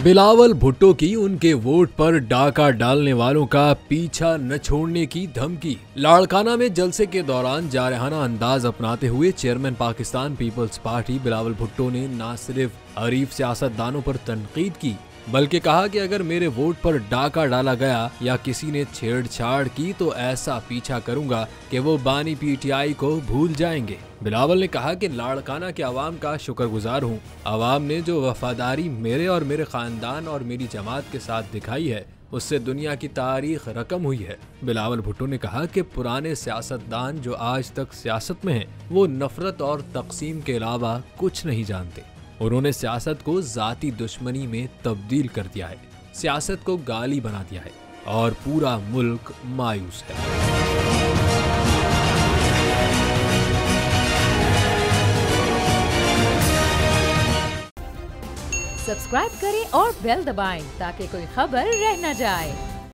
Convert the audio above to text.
बिलावल भुट्टो की उनके वोट पर डाका डालने वालों का पीछा न छोड़ने की धमकी। लाड़काना में जलसे के दौरान जारहाना अंदाज अपनाते हुए chairman Pakistan Peoples Party Bilawal Bhutto ने न सिर्फ हरीफ सियासतदानों पर तनकीद की बल्कि कहा कि अगर मेरे वोट पर डाका डाला गया या किसी ने छेड़छाड़ की तो ऐसा पीछा करूंगा कि वो बानी पीटीआई को भूल जाएंगे। बिलावल ने कहा कि लाड़काना के अवाम का शुक्रगुजार हूँ। अवाम ने जो वफादारी मेरे और मेरे खानदान और मेरी जमात के साथ दिखाई है उससे दुनिया की तारीख रकम हुई है। बिलावल भुट्टो ने कहा कि पुराने सियासतदान जो आज तक सियासत में हैं वो नफरत और तकसीम के अलावा कुछ नहीं जानते। उन्होंने सियासत को जाती दुश्मनी में तब्दील कर दिया है, सियासत को गाली बना दिया है और पूरा मुल्क मायूस है। सब्सक्राइब करें और बेल दबाएं ताकि कोई खबर रह न जाए।